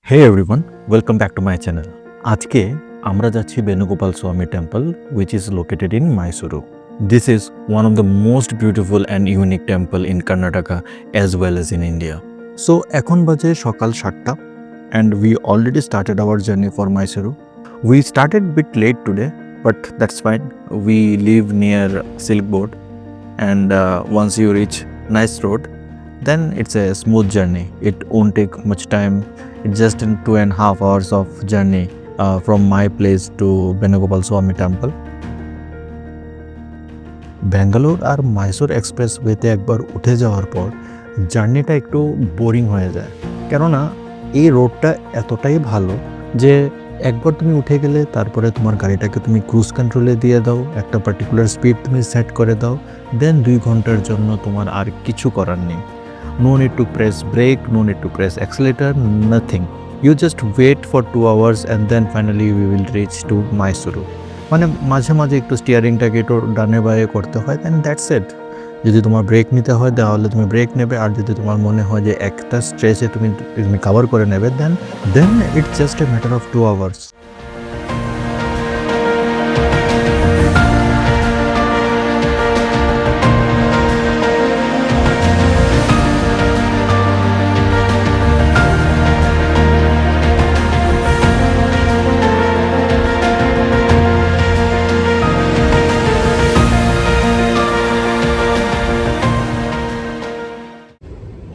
Hey everyone, welcome back to my channel. আজকে আমরা যাচ্ছি বেনুগোপাল স্বামী temple which is located in Mysuru. This is one of the most beautiful and unique temple in Karnataka as well as in India. So এখন বাজে সকাল 7টা and we already started our journey for Mysuru. We started a bit late today but that's fine. We live near Silk Board and once you reach Nice Road then it's a smooth journey. It won't take much time. It's just in 2.5 hours of journey from my place to Benugopal Swami Temple. Bangalore আর মাইসোর এক্সপ্রেসওয়েতে একবার উঠে যাওয়ার পর জার্নিটা একটু boring হয়ে যায়, কেননা এই রোডটা এতটাই ভালো যে একবার তুমি উঠে গেলে তারপরে তোমার গাড়িটাকে তুমি ক্রুজ কন্ট্রোলে দিয়ে দাও, একটা পার্টিকুলার স্পিড তুমি সেট করে দাও, দেন 2 ঘন্টার জন্য তোমার আর কিছু করার নেই। No need to press brake, no need to press accelerator, nothing. You just wait for 2 hours and then finally we will reach to Mysuru. মানে মাঝে মাঝে একটু স্টিয়ারিংটাকে একটু ডানে বায়ে করতে হয়, and that's it. যদি তোমার ব্রেক নিতে হয় তাহলে তুমি ব্রেক নেবে, আর যদি তোমার মনে হয় যে একটা স্ট্রেচে তুমি কভার করে নেবে then it's just a matter of 2 hours.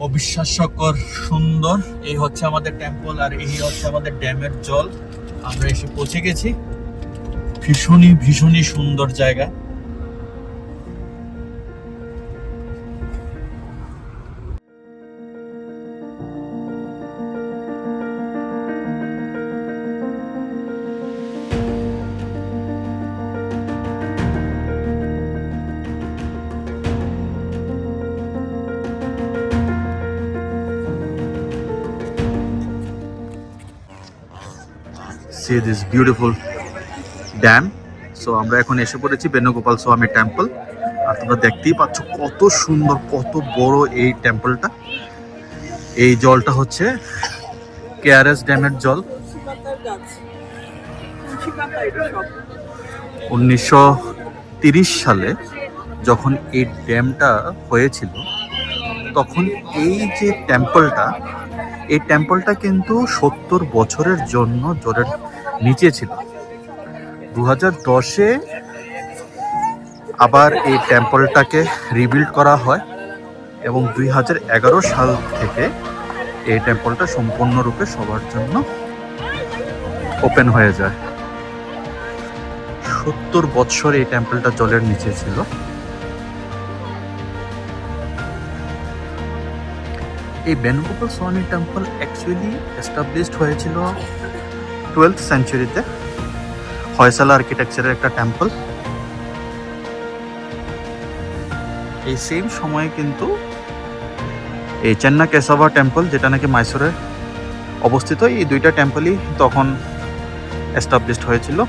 অবিশ্বাস্যকর সুন্দর, এই হচ্ছে আমাদের টেম্পল আর এই হচ্ছে আমাদের ড্যামের জল। আমরা এসে পৌঁছে গেছি। ভীষণই সুন্দর জায়গা। See this beautiful dam. So আমরা এখন এসে পড়েছি বেনুগোপাল স্বামী টেম্পল, আর তোমরা দেখতেই পাচ্ছ কত সুন্দর, কত বড় এই টেম্পলটা। এই জলটা হচ্ছে কেআরএস ড্যামের জল। 1930 সালে যখন এই ড্যামটা হয়েছিল তখন এই যে এই টেম্পলটা কিন্তু 70 বছরের জন্য জলের নিচে ছিল। 2010-এ আবার এই টেম্পলটাকে রিবিল্ড করা হয় এবং 2011 সাল থেকে এই টেম্পলটা সম্পূর্ণরূপে সবার জন্য ওপেন হয়ে যায়। 70 বছর এই টেম্পলটা জলের নিচে ছিল। এই বেনুগোপাল স্বামী টেম্পল অ্যাকচুয়ালি এস্টাবলিশড হয়েছিল 12th সেঞ্চুরিতে। হয়সালা আর্কিটেকচারের একটা টেম্পল। এই সেম সময়ে কিন্তু এই চেন্না কেশবা টেম্পল, যেটা নাকি মাইসোরে অবস্থিত, এই দুইটা টেম্পলই তখন এস্টাবলিশড হয়েছিল।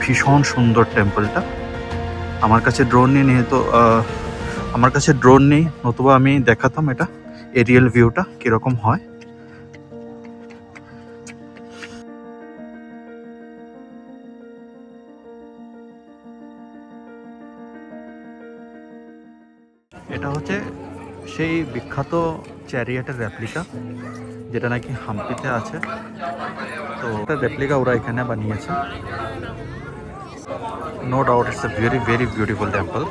ভীষণ সুন্দর টেম্পলটা। আমার কাছে ড্রোন নেই, নতুবা আমি দেখাতাম এটা এরিয়াল ভিউটা কিরকম হয়। এটা হচ্ছে সেই বিখ্যাত চ্যারিয়েটের রেপ্লিকা, যেটা নাকি হাম্পিতে আছে। তো এটা রেপ্লিকা ওরা এখানে বানিয়েছে। No doubt it's a very beautiful temple.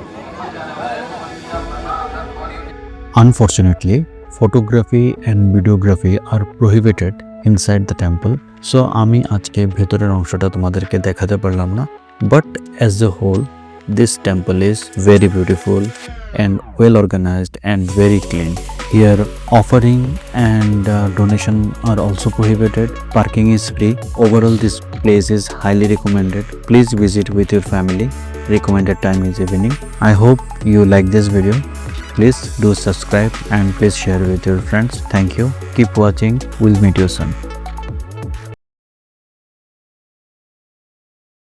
Unfortunately, photography and videography are prohibited inside the temple. So আমি আজকে ভেতরের অংশটা তোমাদেরকে দেখাতে পারলাম না। But as a whole, this temple is very beautiful and well organized and very clean. Here offering and donation are also prohibited. Parking is free. Overall this place is highly recommended. Please visit with your family. Recommended time is evening. I hope you like this video. Please do subscribe and please share with your friends. Thank you. Keep watching. We'll meet you soon.